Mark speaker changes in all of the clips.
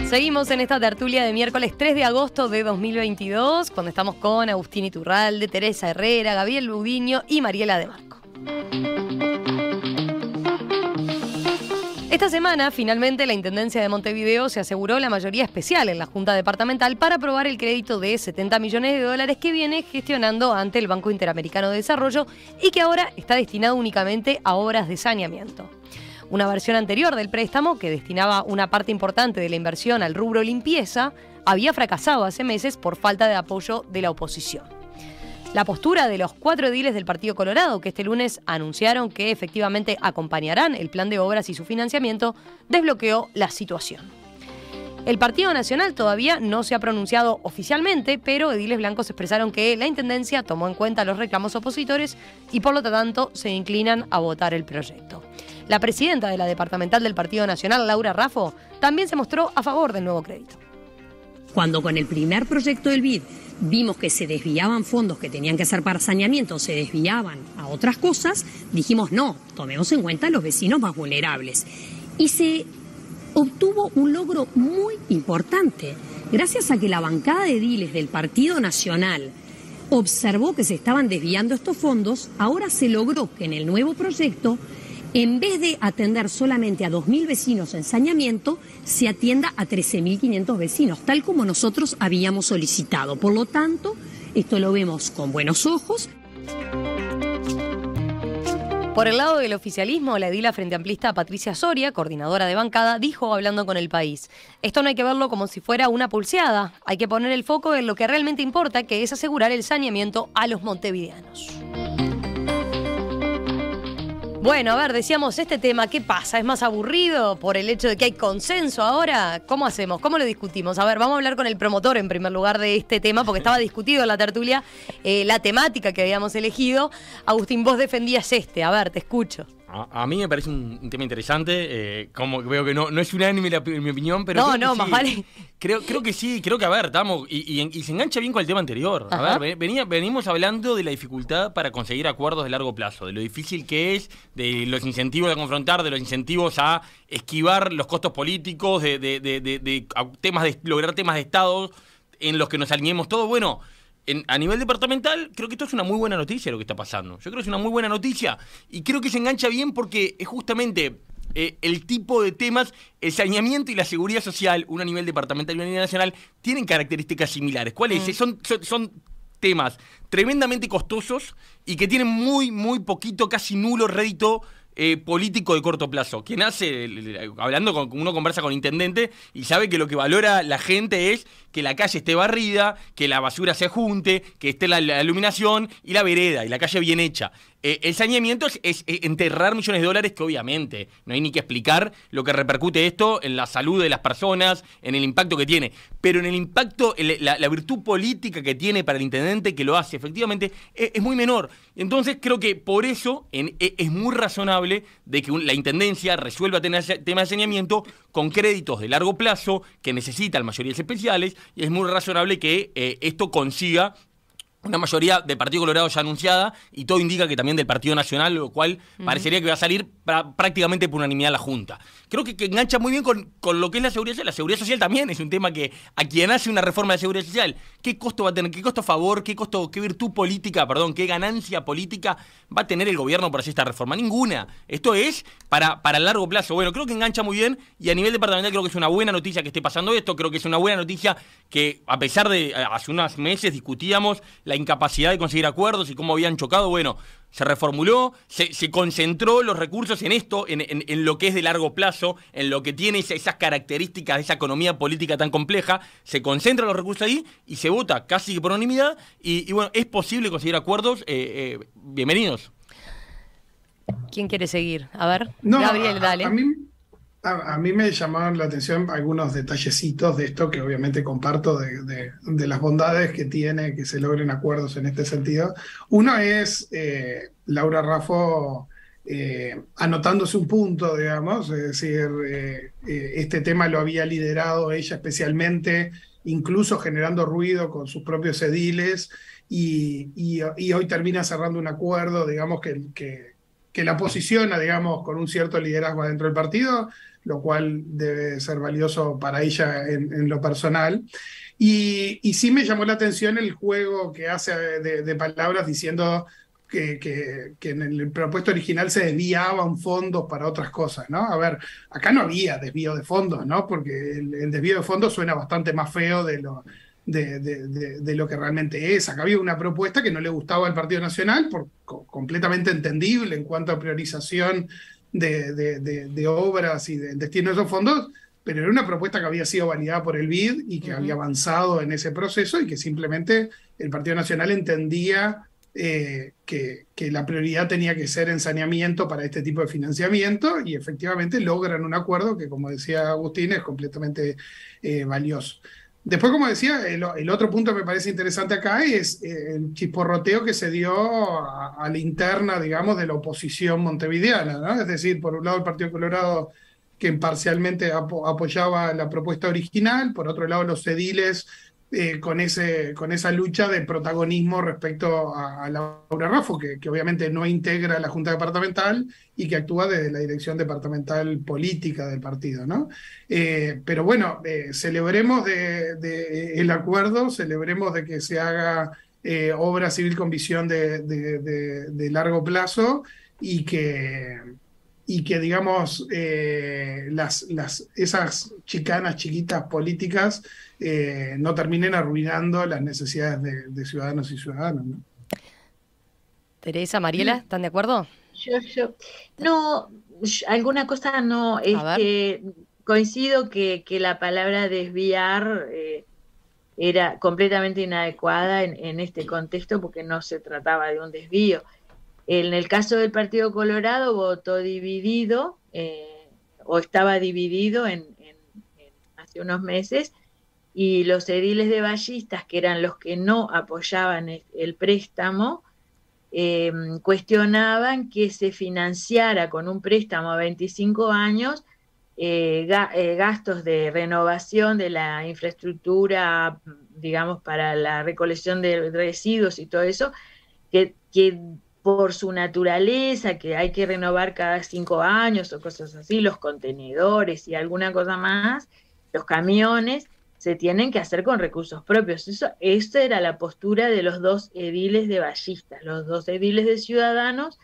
Speaker 1: Seguimos en esta tertulia de miércoles 3 de agosto de 2022, cuando estamos con Agustín Iturralde, Teresa Herrera, Gabriel Budiño y Mariela de Marco. Esta semana, finalmente, la Intendencia de Montevideo se aseguró la mayoría especial en la Junta Departamental para aprobar el crédito de $70 millones que viene gestionando ante el Banco Interamericano de Desarrollo y que ahora está destinado únicamente a obras de saneamiento. Una versión anterior del préstamo, que destinaba una parte importante de la inversión al rubro limpieza, había fracasado hace meses por falta de apoyo de la oposición. La postura de los 4 ediles del Partido Colorado, que este lunes anunciaron que efectivamente acompañarán el plan de obras y su financiamiento, desbloqueó la situación. El Partido Nacional todavía no se ha pronunciado oficialmente, pero ediles blancos expresaron que la Intendencia tomó en cuenta los reclamos opositores y por lo tanto se inclinan a votar el proyecto. La presidenta de la departamental del Partido Nacional, Laura Raffo, también se mostró a favor del nuevo crédito.
Speaker 2: Cuando con el primer proyecto del BID vimos que se desviaban fondos que tenían que ser para saneamiento, se desviaban a otras cosas, dijimos no, tomemos en cuenta a los vecinos más vulnerables. Y se obtuvo un logro muy importante. Gracias a que la bancada de ediles del Partido Nacional observó que se estaban desviando estos fondos, ahora se logró que en el nuevo proyecto, en vez de atender solamente a 2.000 vecinos en saneamiento, se atienda a 13.500 vecinos, tal como nosotros habíamos solicitado. Por lo tanto, esto lo vemos con buenos ojos.
Speaker 1: Por el lado del oficialismo, la edila frente amplista Patricia Soria, coordinadora de bancada, dijo hablando con El País: esto no hay que verlo como si fuera una pulseada, hay que poner el foco en lo que realmente importa, que es asegurar el saneamiento a los montevideanos. Bueno, a ver, decíamos, este tema, ¿qué pasa? ¿Es más aburrido por el hecho de que hay consenso ahora? ¿Cómo hacemos? ¿Cómo lo discutimos? A ver, vamos a hablar con el promotor en primer lugar de este tema, porque estaba discutido en la tertulia la temática que habíamos elegido. Agustín, vos defendías a ver, te escucho.
Speaker 3: A mí me parece un tema interesante, como veo que no es unánime mi opinión, pero
Speaker 1: no, más vale.
Speaker 3: Creo que sí, creo que, a ver, estamos, y se engancha bien con el tema anterior. A ver, venimos hablando de la dificultad para conseguir acuerdos de largo plazo, de lo difícil que es, de los incentivos a confrontar, de los incentivos a esquivar los costos políticos, lograr temas de Estado en los que nos alineemos todos. Bueno, a nivel departamental, creo que esto es una muy buena noticia lo que está pasando. Yo creo que es una muy buena noticia y creo que se engancha bien porque es justamente el tipo de temas, el saneamiento y la seguridad social, uno a nivel departamental y uno a nivel nacional, tienen características similares. ¿Cuáles? Son temas tremendamente costosos y que tienen muy poquito, casi nulo rédito político de corto plazo. Quien hace, hablando con uno conversa con intendente y sabe que lo que valora la gente es que la calle esté barrida, que la basura se junte, que esté la iluminación y la vereda y la calle bien hecha. El saneamiento es enterrar millones de dólares que obviamente no hay ni que explicar lo que repercute esto en la salud de las personas, en el impacto que tiene. Pero en el impacto, la virtud política que tiene para el intendente que lo hace, efectivamente, es muy menor. Entonces creo que por eso es muy razonable de que la intendencia resuelva temas de saneamiento con créditos de largo plazo que necesitan mayorías especiales, y es muy razonable que esto consiga una mayoría del Partido Colorado ya anunciada, y todo indica que también del Partido Nacional, lo cual parecería que va a salir prácticamente por unanimidad la Junta. Creo que engancha muy bien con lo que es la seguridad social. La seguridad social también es un tema que a quien hace una reforma de seguridad social, ¿qué costo va a tener? ¿Qué costo a favor? ¿Qué virtud política, qué ganancia política va a tener el gobierno por hacer esta reforma? Ninguna. Esto es para el largo plazo. Bueno, creo que engancha muy bien, y a nivel departamental creo que es una buena noticia que esté pasando esto. Creo que es una buena noticia que, a pesar de hace unos meses discutíamos la incapacidad de conseguir acuerdos y cómo habían chocado, bueno, se reformuló, se concentró los recursos en esto, en lo que es de largo plazo, en lo que tiene esas características de esa economía política tan compleja. Se concentran los recursos ahí y se vota casi que por unanimidad, y bueno, es posible conseguir acuerdos. Bienvenidos.
Speaker 1: ¿Quién quiere seguir? A ver,
Speaker 4: no,
Speaker 1: Gabriel, dale.
Speaker 4: A mí me llamaron la atención algunos detallecitos de esto que obviamente comparto de las bondades que tiene que se logren acuerdos en este sentido. Uno es Laura Raffo anotándose un punto, digamos, es decir, este tema lo había liderado ella especialmente, incluso generando ruido con sus propios ediles, y hoy termina cerrando un acuerdo, digamos, que que la posiciona, digamos, con un cierto liderazgo dentro del partido, lo cual debe ser valioso para ella en lo personal. Y sí me llamó la atención el juego que hace de palabras diciendo que en el propuesto original se desviaban fondos para otras cosas, ¿no? A ver, acá no había desvío de fondos, ¿no? Porque el desvío de fondos suena bastante más feo de lo que realmente es. Acá había una propuesta que no le gustaba al Partido Nacional, completamente entendible en cuanto a priorización de obras y del destino de esos fondos, pero era una propuesta que había sido validada por el BID y que había avanzado en ese proceso y que simplemente el Partido Nacional entendía que la prioridad tenía que ser en saneamiento para este tipo de financiamiento, y efectivamente logran un acuerdo que, como decía Agustín, es completamente valioso. Después, como decía, el otro punto que me parece interesante acá es el chisporroteo que se dio a la interna, digamos, de la oposición montevideana, ¿no? Es decir, por un lado el Partido Colorado, que parcialmente apoyaba la propuesta original, por otro lado los ediles con esa lucha de protagonismo respecto a Laura Raffo, que obviamente no integra la Junta Departamental y que actúa desde la dirección departamental política del partido, ¿no? Pero bueno, celebremos el acuerdo, celebremos de que se haga obra civil con visión de largo plazo y que digamos, esas chicanas chiquitas políticas no terminen arruinando las necesidades de ciudadanos y ciudadanas, ¿no?
Speaker 1: Teresa, Mariela, ¿están de acuerdo?
Speaker 5: No, alguna cosa no, coincido que la palabra desviar era completamente inadecuada en este contexto, porque no se trataba de un desvío. En el caso del Partido Colorado votó dividido, o estaba dividido hace unos meses, y los ediles de Ballistas, que eran los que no apoyaban el préstamo, cuestionaban que se financiara con un préstamo a 25 años gastos de renovación de la infraestructura, digamos, para la recolección de residuos y todo eso, que por su naturaleza, que hay que renovar cada 5 años o cosas así, los contenedores y alguna cosa más, los camiones, se tienen que hacer con recursos propios. Esa era la postura de los dos ediles de Ballistas. Los dos ediles de Ciudadanos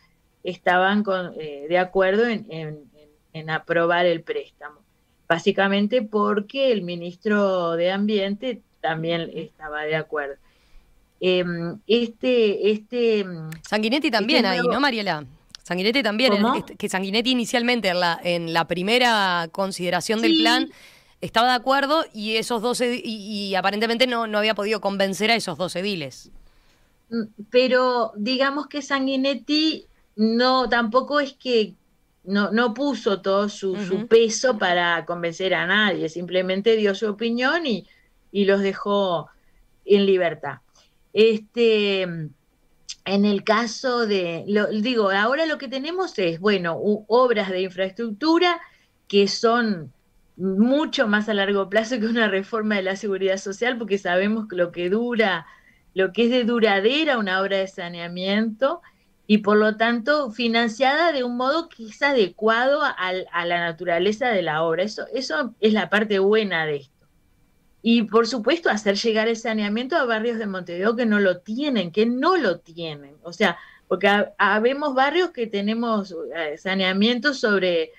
Speaker 5: estaban de acuerdo en aprobar el préstamo, básicamente porque el ministro de Ambiente también estaba de acuerdo.
Speaker 1: Sanguinetti también ahí, ¿no, Mariela? Sanguinetti también, que Sanguinetti inicialmente en la primera consideración del plan estaba de acuerdo, y esos dos y aparentemente no había podido convencer a esos dos ediles.
Speaker 5: Pero digamos que Sanguinetti tampoco es que no puso todo su peso para convencer a nadie, simplemente dio su opinión y los dejó en libertad. En el caso ahora lo que tenemos es, obras de infraestructura que son mucho más a largo plazo que una reforma de la seguridad social, porque sabemos lo que es de duradera una obra de saneamiento, y por lo tanto financiada de un modo que es adecuado a la naturaleza de la obra. Eso es la parte buena de esto. Y por supuesto hacer llegar el saneamiento a barrios de Montevideo que no lo tienen. O sea, porque habemos barrios que tenemos saneamiento sobre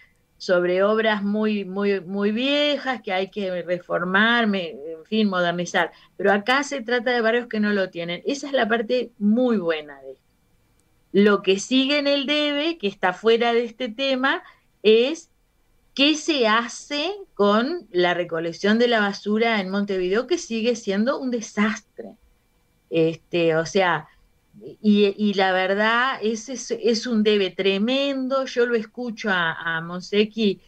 Speaker 5: obras muy, muy, muy viejas que hay que reformar, en fin, modernizar. Pero acá se trata de barrios que no lo tienen. Esa es la parte muy buena de esto. Lo que sigue en el debe, que está fuera de este tema, es qué se hace con la recolección de la basura en Montevideo, que sigue siendo un desastre. O sea, y la verdad es un debe tremendo. Yo lo escucho a Monsecchi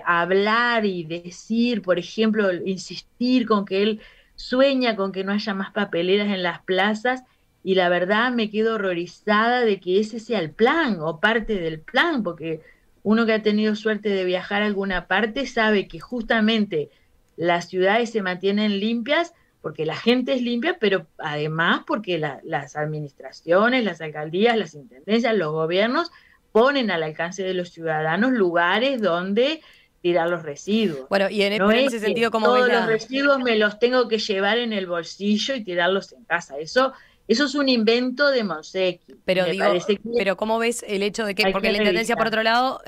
Speaker 5: hablar y decir, por ejemplo, insistir con que él sueña con que no haya más papeleras en las plazas, y la verdad me quedo horrorizada de que ese sea el plan o parte del plan, porque uno que ha tenido suerte de viajar a alguna parte sabe que justamente las ciudades se mantienen limpias porque la gente es limpia, pero además porque las administraciones, las alcaldías, las intendencias, los gobiernos ponen al alcance de los ciudadanos lugares donde tirar los residuos.
Speaker 1: Bueno, y en,
Speaker 5: No
Speaker 1: pero en
Speaker 5: es
Speaker 1: ese
Speaker 5: que
Speaker 1: sentido, ¿cómo
Speaker 5: todos
Speaker 1: ves
Speaker 5: los residuos me los tengo que llevar en el bolsillo y tirarlos en casa? Eso es un invento de Monsecchi.
Speaker 1: Pero
Speaker 5: Me
Speaker 1: digo,
Speaker 5: parece que
Speaker 1: pero ¿cómo ves el hecho de que,
Speaker 5: hay
Speaker 1: porque
Speaker 5: que
Speaker 1: la Intendencia, por
Speaker 5: revisar.
Speaker 1: otro lado,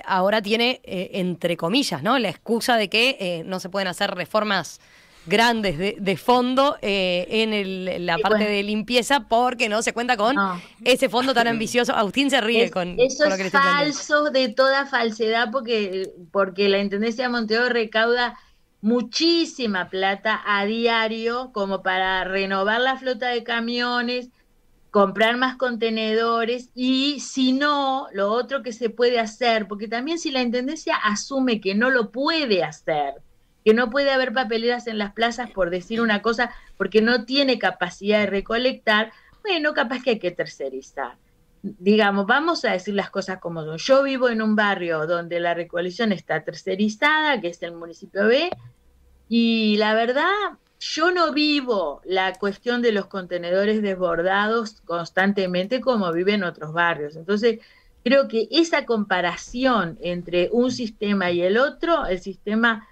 Speaker 1: ahora tiene, entre comillas, ¿no?, la excusa de que no se pueden hacer reformas grandes de fondo en la
Speaker 5: Y
Speaker 1: parte
Speaker 5: bueno,
Speaker 1: de limpieza porque no se cuenta con
Speaker 5: no.
Speaker 1: ese fondo tan ambicioso. Agustín se ríe
Speaker 5: Eso
Speaker 1: con lo
Speaker 5: es
Speaker 1: que le estoy planteando.
Speaker 5: falso de toda falsedad porque la Intendencia de Montevideo recauda muchísima plata a diario como para renovar la flota de camiones, comprar más contenedores y si no, lo otro que se puede hacer, porque también si la Intendencia asume que no lo puede hacer, que no puede haber papeleras en las plazas por decir una cosa, porque no tiene capacidad de recolectar, bueno, capaz que hay que tercerizar. Digamos, vamos a decir las cosas como son. Yo vivo en un barrio donde la recolección está tercerizada, que es el municipio B, y la verdad, yo no vivo la cuestión de los contenedores desbordados constantemente como viven otros barrios. Entonces, creo que esa comparación entre un sistema y el otro, el sistema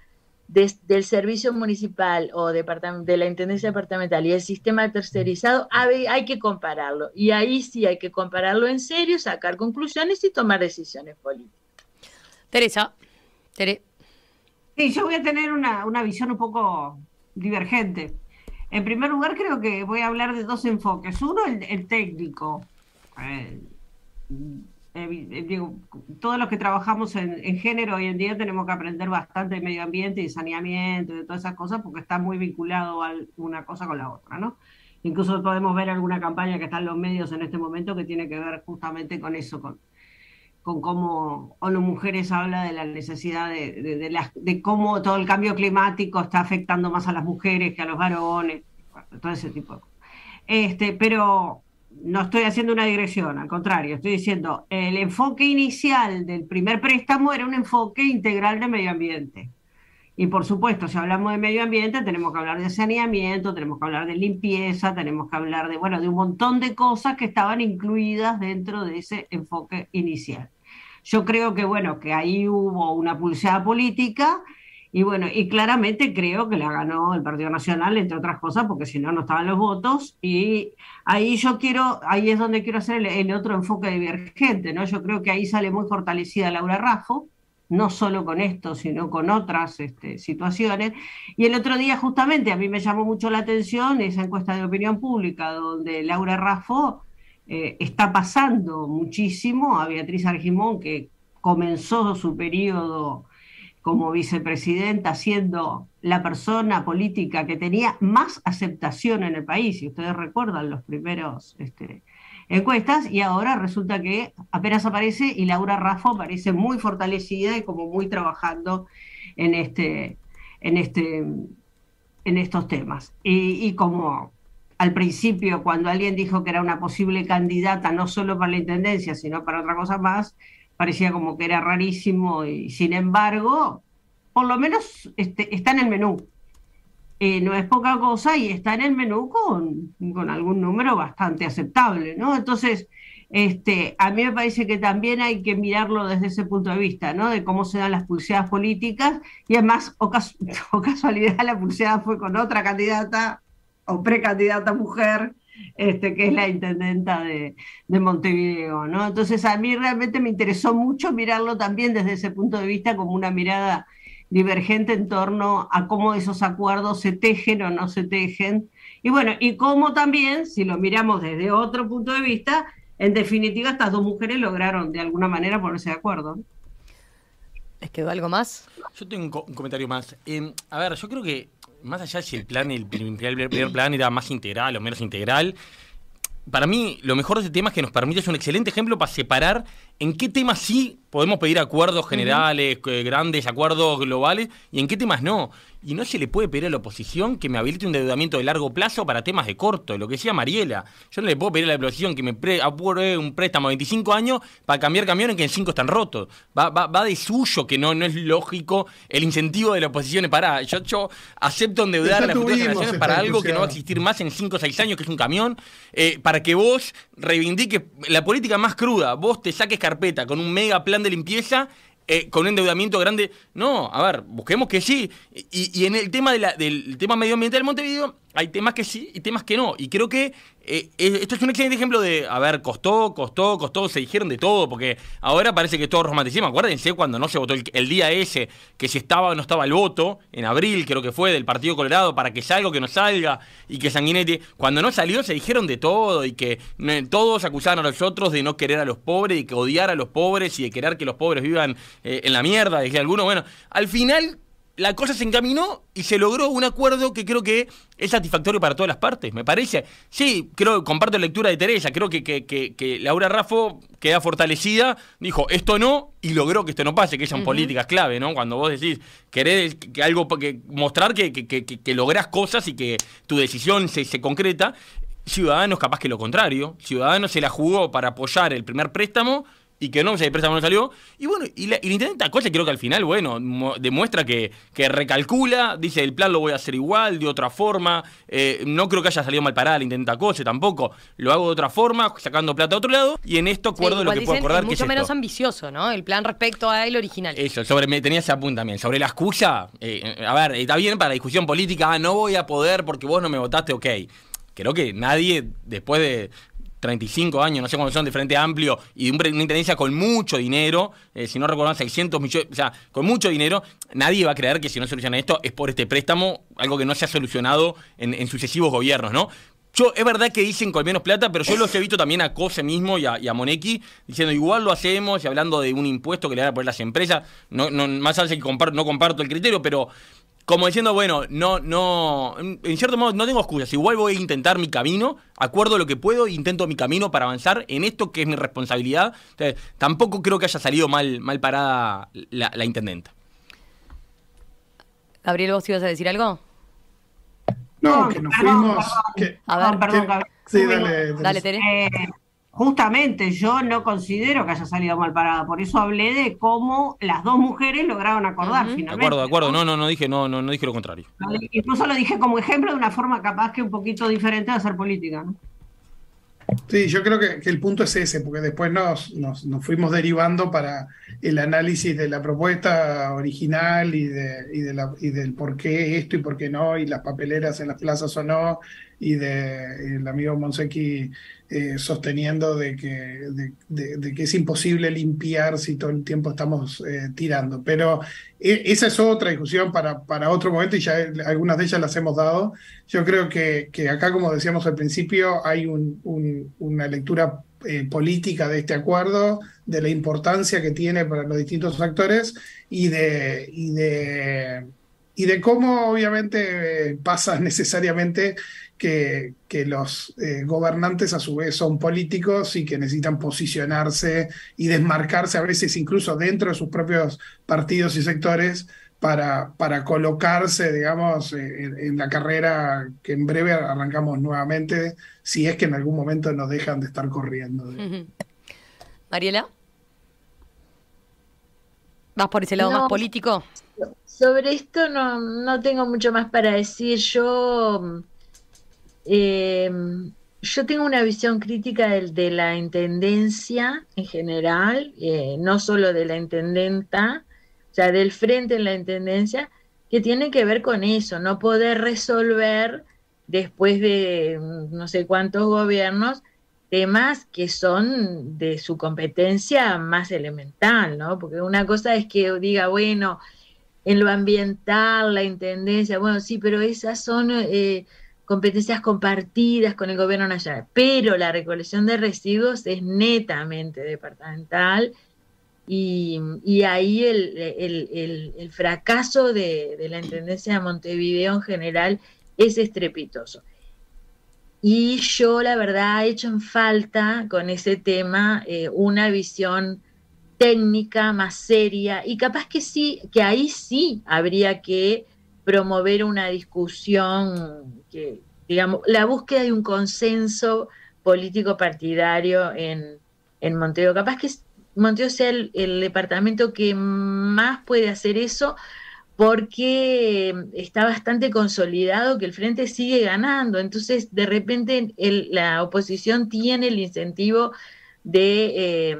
Speaker 5: del servicio municipal o de la intendencia departamental y el sistema tercerizado, hay que compararlo. Y ahí sí hay que compararlo en serio, sacar conclusiones y tomar decisiones políticas.
Speaker 1: Teresa,
Speaker 6: Sí, yo voy a tener una visión un poco divergente. En primer lugar, creo que voy a hablar de dos enfoques. Uno, el técnico. Eh, Digo, todos los que trabajamos en género hoy en día tenemos que aprender bastante de medio ambiente y saneamiento y de todas esas cosas porque está muy vinculado a una cosa con la otra, ¿no? Incluso podemos ver alguna campaña que está en los medios en este momento que tiene que ver justamente con eso, con cómo ONU Mujeres habla de la necesidad de cómo todo el cambio climático está afectando más a las mujeres que a los varones, bueno, todo ese tipo de cosas. Pero no estoy haciendo una digresión, al contrario, estoy diciendo, el enfoque inicial del primer préstamo era un enfoque integral de medio ambiente. Y por supuesto, si hablamos de medio ambiente, tenemos que hablar de saneamiento, tenemos que hablar de limpieza, tenemos que hablar de un montón de cosas que estaban incluidas dentro de ese enfoque inicial. Yo creo que ahí hubo una pulseada política y claramente creo que la ganó el Partido Nacional, entre otras cosas, porque si no, no estaban los votos. Y ahí es donde quiero hacer el otro enfoque divergente, ¿no? Yo creo que ahí sale muy fortalecida Laura Raffo, no solo con esto, sino con otras situaciones. Y el otro día justamente a mí me llamó mucho la atención esa encuesta de opinión pública donde Laura Raffo está pasando muchísimo a Beatriz Argimón, que comenzó su periodo como vicepresidenta siendo la persona política que tenía más aceptación en el país, si ustedes recuerdan los primeros encuestas, y ahora resulta que apenas aparece y Laura Raffo aparece muy fortalecida y como muy trabajando en estos temas. Y como al principio, cuando alguien dijo que era una posible candidata no solo para la intendencia, sino para otra cosa más, parecía como que era rarísimo y sin embargo, por lo menos está en el menú. No es poca cosa y está en el menú con algún número bastante aceptable, ¿no? Entonces, a mí me parece que también hay que mirarlo desde ese punto de vista, ¿no? De cómo se dan las pulseadas políticas y además, o casualidad, la pulseada fue con otra candidata o precandidata mujer, que es la intendenta de Montevideo, ¿no? Entonces a mí realmente me interesó mucho mirarlo también desde ese punto de vista como una mirada divergente en torno a cómo esos acuerdos se tejen o no se tejen. Y bueno, y cómo también, si lo miramos desde otro punto de vista, en definitiva estas dos mujeres lograron de alguna manera ponerse de acuerdo.
Speaker 1: ¿Les quedó algo más?
Speaker 3: Yo tengo un comentario más. A ver, yo creo que más allá de si el primer plan era más integral o menos integral, para mí lo mejor de este tema es que nos permite, es un excelente ejemplo para separar en qué temas sí podemos pedir acuerdos generales, grandes acuerdos globales, y en qué temas no. Y no se le puede pedir a la oposición que me habilite un endeudamiento de largo plazo para temas de corto, lo que decía Mariela. Yo no le puedo pedir a la oposición que me apruebe un préstamo de 25 años para cambiar camiones que en 5 están rotos. Va de suyo, que no es lógico el incentivo de la oposición. Para yo acepto endeudar a las futuras generaciones para algo que no va a existir más en 5 o 6 años, que es un camión, para que vos reivindiques la política más cruda, vos te saques carnet carpeta con un mega plan de limpieza, con un endeudamiento grande. No, a ver, busquemos que sí. Y en el tema del tema medioambiental de Montevideo, hay temas que sí y temas que no. Y creo que esto es un excelente ejemplo de, a ver, costó, se dijeron de todo, porque ahora parece que todo romanticismo. Acuérdense cuando no se votó el día ese, que si estaba o no estaba el voto, en abril creo que fue, del Partido Colorado, para que salga o que no salga, y que Sanguinetti, cuando no salió se dijeron de todo, y que todos acusaban a los otros de no querer a los pobres, y que odiar a los pobres, y de querer que los pobres vivan en la mierda, decía alguno. Bueno, al final la cosa se encaminó y se logró un acuerdo que creo que es satisfactorio para todas las partes, me parece. Sí, comparto la lectura de Teresa, creo que Laura Raffo queda fortalecida, dijo esto no, y logró que esto no pase, que son políticas clave, ¿no? Cuando vos decís, querés que algo, mostrar que lográs cosas y que tu decisión se concreta. Ciudadanos capaz que lo contrario, Ciudadanos se la jugó para apoyar el primer préstamo, y que no, el préstamo no salió. Y bueno, y la intendenta Coche creo que al final, bueno, demuestra que recalcula, dice el plan lo voy a hacer igual, de otra forma. No creo que haya salido mal parada la intendenta Coche tampoco. Lo hago de otra forma, sacando plata a otro lado. Y en esto acuerdo de lo que puedo acordar,
Speaker 1: es
Speaker 3: que es
Speaker 1: mucho menos
Speaker 3: esto.
Speaker 1: Ambicioso, ¿no? El plan respecto al original.
Speaker 3: Eso, tenía ese apunte también. Sobre la excusa, a ver, está bien para la discusión política, no voy a poder porque vos no me votaste, ok. Creo que nadie, después de 35 años, no sé cuántos son, de Frente Amplio, y de una intendencia con mucho dinero, si no recuerdo, 600 millones, o sea, con mucho dinero, nadie va a creer que si no soluciona esto es por este préstamo, algo que no se ha solucionado en sucesivos gobiernos, ¿no? Es verdad que dicen con menos plata, pero yo los he visto también a Cose mismo y a Monetti diciendo igual lo hacemos, y hablando de un impuesto que le van a poner las empresas, más allá de que no comparto el criterio, pero como diciendo, bueno, en cierto modo no tengo excusas, igual voy a intentar mi camino, acuerdo lo que puedo, intento mi camino para avanzar en esto que es mi responsabilidad. Entonces, tampoco creo que haya salido mal parada la intendenta.
Speaker 1: Gabriel, ¿vos ibas a decir algo?
Speaker 4: No, que nos fuimos...
Speaker 6: Perdón, Gabriel.
Speaker 4: Sí,
Speaker 1: dale, Tere.
Speaker 6: Justamente yo no considero que haya salido mal parada, por eso hablé de cómo las dos mujeres lograron acordar finalmente.
Speaker 3: De acuerdo, no dije lo contrario.
Speaker 6: Incluso lo dije como ejemplo de una forma capaz que un poquito diferente de hacer política, ¿no?
Speaker 4: Sí, yo creo que el punto es ese, porque después nos fuimos derivando para el análisis de la propuesta original y del por qué esto y por qué no, y las papeleras en las plazas o no, y el amigo Monsecchi sosteniendo de que es imposible limpiar si todo el tiempo estamos tirando. Pero esa es otra discusión para otro momento, y ya algunas de ellas las hemos dado. Yo creo que acá, como decíamos al principio, hay una lectura política de este acuerdo, de la importancia que tiene para los distintos actores y de cómo obviamente pasa necesariamente que los gobernantes a su vez son políticos y que necesitan posicionarse y desmarcarse a veces incluso dentro de sus propios partidos y sectores para colocarse, digamos, en la carrera que en breve arrancamos nuevamente, si es que en algún momento nos dejan de estar corriendo.
Speaker 1: Mariela, ¿vas por ese lado más político?
Speaker 5: Sobre esto no tengo mucho más para decir. Yo tengo una visión crítica de la intendencia en general, no solo de la intendenta, o sea, del frente en la intendencia, que tiene que ver con eso, no poder resolver después de no sé cuántos gobiernos temas que son de su competencia más elemental, ¿no? Porque una cosa es que diga, bueno, en lo ambiental, la intendencia, bueno, sí, pero esas son competencias compartidas con el gobierno nacional, pero la recolección de residuos es netamente departamental, y ahí el fracaso de la intendencia de Montevideo en general es estrepitoso. Y yo, la verdad, he hecho en falta con ese tema una visión técnica más seria, y capaz que sí, que ahí sí habría que promover una discusión, que, digamos, la búsqueda de un consenso político partidario en Montevideo. Capaz que Montevideo sea el departamento que más puede hacer eso, porque está bastante consolidado que el frente sigue ganando. Entonces, de repente, la oposición tiene el incentivo de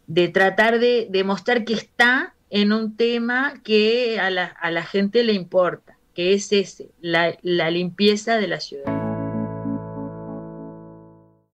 Speaker 5: de tratar de demostrar que está en un tema que a la gente le importa, que es ese, la limpieza de la ciudad.